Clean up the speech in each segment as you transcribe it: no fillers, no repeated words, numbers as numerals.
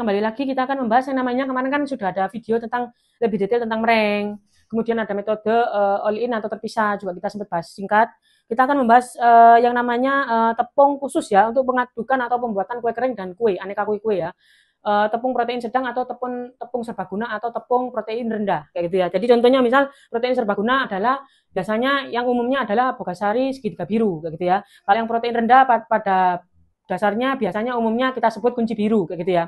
kembali lagi kita akan membahas yang namanya kemarin kan sudah ada video tentang lebih detail tentang meringue. Kemudian ada metode all in atau terpisah juga kita sempat bahas singkat. Kita akan membahas yang namanya tepung khusus ya untuk pengadukan atau pembuatan kue kering dan kue aneka kue-kue ya. Tepung protein sedang atau tepung serbaguna atau tepung protein rendah kayak gitu ya. Jadi contohnya misal protein serbaguna adalah biasanya yang umumnya adalah bogasari segitiga biru kayak gitu ya. Kalau yang protein rendah pada dasarnya biasanya umumnya kita sebut kunci biru kayak gitu ya.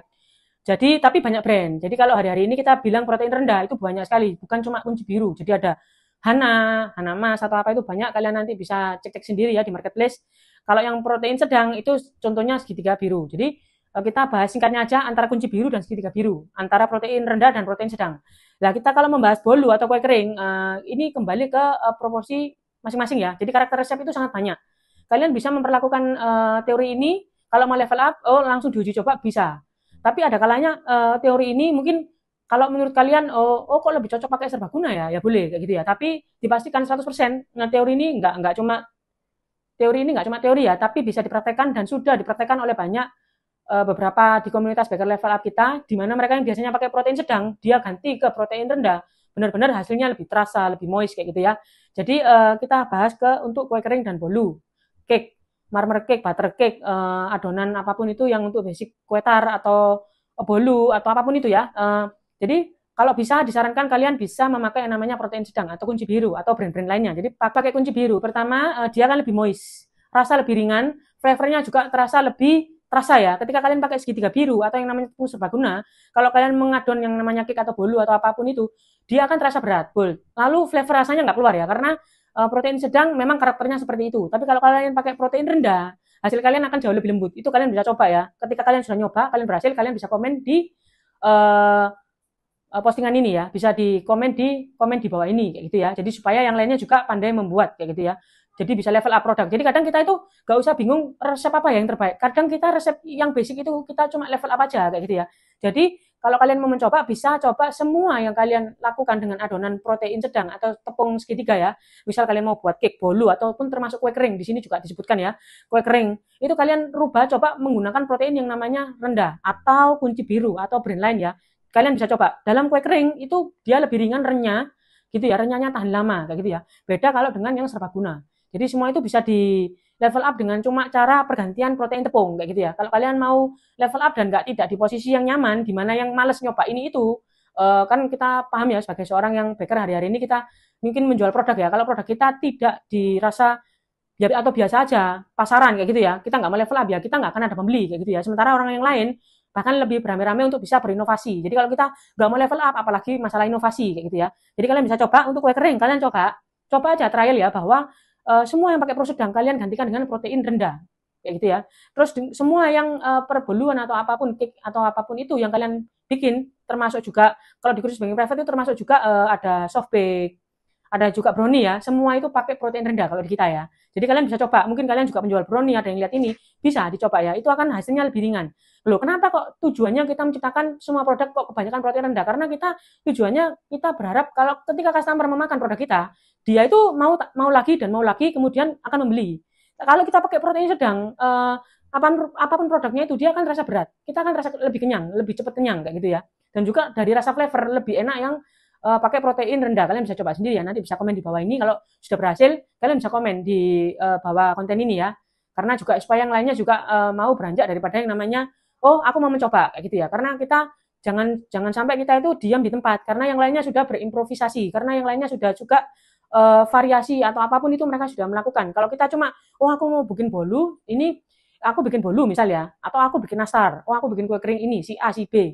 Jadi tapi banyak brand. Jadi kalau hari-hari ini kita bilang protein rendah itu banyak sekali, bukan cuma kunci biru. Jadi ada Hana Mas atau apa itu banyak, kalian nanti bisa cek-cek sendiri ya di marketplace. Kalau yang protein sedang itu contohnya segitiga biru. Jadi kita bahas singkatnya aja antara kunci biru dan segitiga biru, antara protein rendah dan protein sedang. Nah, kita kalau membahas bolu atau kue kering, ini kembali ke proporsi masing-masing ya. Jadi karakter resep itu sangat banyak. Kalian bisa memperlakukan teori ini kalau mau level up, langsung diuji coba bisa. Tapi ada kalanya teori ini mungkin kalau menurut kalian kok lebih cocok pakai serbaguna ya boleh kayak gitu ya. Tapi dipastikan 100% teori ini nggak cuma teori ya, tapi bisa dipraktekkan dan sudah dipraktekkan oleh banyak beberapa di komunitas baker level up kita, di mana mereka yang biasanya pakai protein sedang, dia ganti ke protein rendah, benar-benar hasilnya lebih terasa, lebih moist kayak gitu ya. Jadi kita bahas untuk kue kering dan bolu, cake, marmer cake, butter cake, adonan apapun itu yang untuk basic kue tar atau bolu atau apapun itu ya. Jadi kalau bisa disarankan kalian bisa memakai yang namanya protein sedang atau kunci biru atau brand-brand lainnya. Jadi pakai kunci biru. Pertama dia kan lebih moist, rasa lebih ringan, flavornya juga terasa ya. Ketika kalian pakai segitiga biru atau yang namanya tepung serbaguna, kalau kalian mengadon yang namanya cake atau bolu atau apapun itu, dia akan terasa berat, bold. Lalu flavor rasanya nggak keluar ya, karena protein sedang memang karakternya seperti itu. Tapi kalau kalian pakai protein rendah, hasil kalian akan jauh lebih lembut. Itu kalian bisa coba ya. Ketika kalian sudah nyoba, kalian berhasil, kalian bisa komen di uh, postingan ini ya. Bisa di komen di bawah ini kayak gitu ya. Jadi supaya yang lainnya juga pandai membuat kayak gitu ya. Jadi bisa level up produk. Jadi kadang kita itu gak usah bingung resep apa yang terbaik. Kadang kita resep yang basic itu kita cuma level up aja kayak gitu ya. Jadi kalau kalian mau mencoba, bisa coba semua yang kalian lakukan dengan adonan protein sedang atau tepung segitiga ya. Misal kalian mau buat cake, bolu, ataupun termasuk kue kering. Di sini juga disebutkan ya, kue kering. Itu kalian rubah, coba menggunakan protein yang namanya rendah atau kunci biru atau brand lain ya. Kalian bisa coba. Dalam kue kering itu dia lebih ringan renyah, gitu ya, renyahnya tahan lama kayak gitu ya. Beda kalau dengan yang serbaguna. Jadi semua itu bisa di level up dengan cuma cara pergantian protein tepung kayak gitu ya. Kalau kalian mau level up dan tidak di posisi yang nyaman, gimana yang males nyoba ini itu, kan kita paham ya sebagai seorang yang baker hari-hari ini kita mungkin menjual produk ya. Kalau produk kita tidak dirasa ya atau biasa aja, pasaran kayak gitu ya, kita nggak mau level up ya, kita nggak akan ada pembeli kayak gitu ya. Sementara orang yang lain bahkan lebih beramai-ramai untuk bisa berinovasi. Jadi kalau kita nggak mau level up, apalagi masalah inovasi kayak gitu ya. Jadi kalian bisa coba untuk kue kering, kalian coba aja trial ya bahwa semua yang pakai pro sedang kalian gantikan dengan protein rendah kayak gitu ya. Terus semua yang perboluan atau apapun cake atau apapun itu yang kalian bikin, termasuk juga kalau di kursus banking private itu termasuk juga ada soft bake, ada juga brownie ya, semua itu pakai protein rendah kalau di kita ya. Jadi kalian bisa coba, mungkin kalian juga menjual brownie, ada yang lihat ini, bisa dicoba ya, itu akan hasilnya lebih ringan. Loh, kenapa kok tujuannya kita menciptakan semua produk kok kebanyakan protein rendah? Karena tujuannya kita berharap kalau ketika customer memakan produk kita, dia itu mau lagi dan mau lagi, kemudian akan membeli. Kalau kita pakai protein sedang, apapun produknya itu dia akan terasa berat, kita akan terasa lebih kenyang, lebih cepat kenyang kayak gitu ya. Dan juga dari rasa flavor lebih enak yang pakai protein rendah. Kalian bisa coba sendiri ya, nanti bisa komen di bawah ini. Kalau sudah berhasil, kalian bisa komen di bawah konten ini ya. Karena juga supaya yang lainnya juga mau beranjak daripada yang namanya, oh aku mau mencoba kayak gitu ya. Karena kita jangan sampai kita itu diam di tempat, karena yang lainnya sudah berimprovisasi, karena yang lainnya sudah juga variasi atau apapun itu mereka sudah melakukan. Kalau kita cuma, oh aku mau bikin bolu, ini aku bikin bolu misal ya, atau aku bikin nastar, oh aku bikin kue kering ini, si A, si B,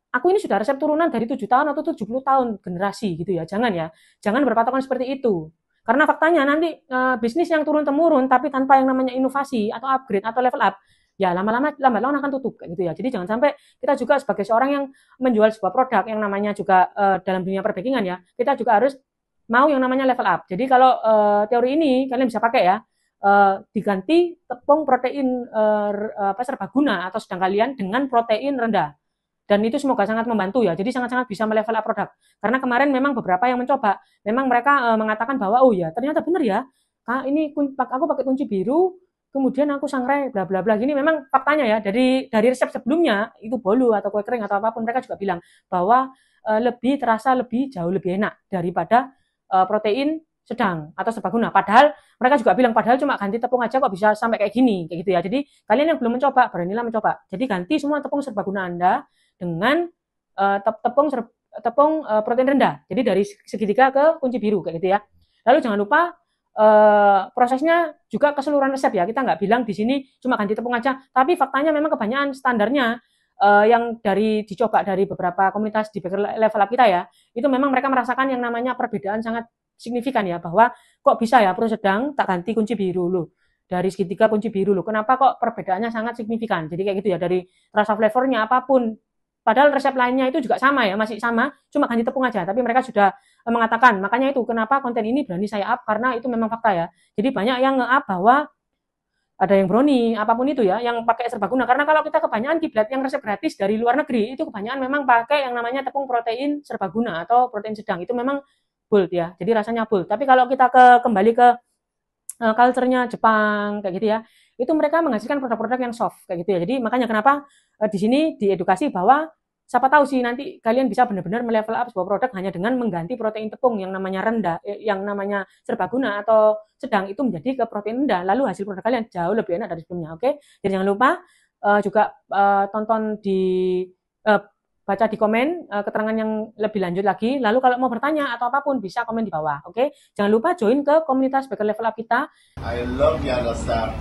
aku ini sudah resep turunan dari 7 tahun atau 70 tahun generasi gitu ya. Jangan ya. Jangan berpatokan seperti itu. Karena faktanya nanti bisnis yang turun-temurun tapi tanpa yang namanya inovasi atau upgrade atau level up, ya lama-lama lambat laun akan tutup kayak gitu ya. Jadi jangan sampai kita juga sebagai seorang yang menjual sebuah produk yang namanya juga dalam dunia perbakingan ya, kita juga harus mau yang namanya level up. Jadi kalau teori ini kalian bisa pakai ya, diganti tepung protein serbaguna atau sedang kalian dengan protein rendah. Dan itu semoga sangat membantu ya. Jadi sangat-sangat bisa melevel up produk. Karena kemarin memang beberapa yang mencoba, memang mereka mengatakan bahwa oh ya ternyata benar ya, ini aku pakai kunci biru, kemudian aku sangrai bla bla bla gini. Memang faktanya ya dari resep sebelumnya itu bolu atau kue kering atau apapun mereka juga bilang bahwa lebih terasa jauh lebih enak daripada protein sedang atau serbaguna. Padahal mereka juga bilang padahal cuma ganti tepung aja kok bisa sampai kayak gini kayak gitu ya. Jadi kalian yang belum mencoba beranilah mencoba. Jadi ganti semua tepung serbaguna Anda dengan tepung protein rendah. Jadi dari segitiga ke kunci biru kayak gitu ya. Lalu jangan lupa prosesnya juga keseluruhan resep ya. Kita nggak bilang di sini cuma ganti tepung aja, tapi faktanya memang kebanyakan standarnya yang dicoba dari beberapa komunitas di baker level up kita ya, itu memang mereka merasakan yang namanya perbedaan sangat signifikan ya, bahwa kok bisa ya pro sedang tak ganti kunci biru loh. Dari segitiga kunci biru loh. Kenapa kok perbedaannya sangat signifikan? Jadi kayak gitu ya, dari rasa flavornya apapun. Padahal resep lainnya itu juga sama ya, masih sama, cuma ganti tepung aja. Tapi mereka sudah mengatakan, makanya itu kenapa konten ini berani saya up, karena itu memang fakta ya. Jadi banyak yang nge-up bahwa ada yang brownie, apapun itu ya, yang pakai serbaguna. Karena kalau kita kebanyakan kiblat yang resep gratis dari luar negeri, itu kebanyakan memang pakai yang namanya tepung protein serbaguna atau protein sedang. Itu memang bold ya, jadi rasanya bold. Tapi kalau kita kembali ke culture-nya Jepang kayak gitu ya, itu mereka menghasilkan produk-produk yang soft kayak gitu ya. Jadi makanya kenapa di sini diedukasi bahwa siapa tahu sih nanti kalian bisa benar-benar melevel up sebuah produk hanya dengan mengganti protein tepung yang namanya rendah, yang namanya serbaguna atau sedang itu menjadi ke protein rendah, lalu hasil produk kalian jauh lebih enak dari sebelumnya. Oke, jadi jangan lupa juga tonton di baca di komen keterangan yang lebih lanjut lagi. Lalu kalau mau bertanya atau apapun bisa komen di bawah. Oke, jangan lupa join ke komunitas baker level up kita. I love the other stuff.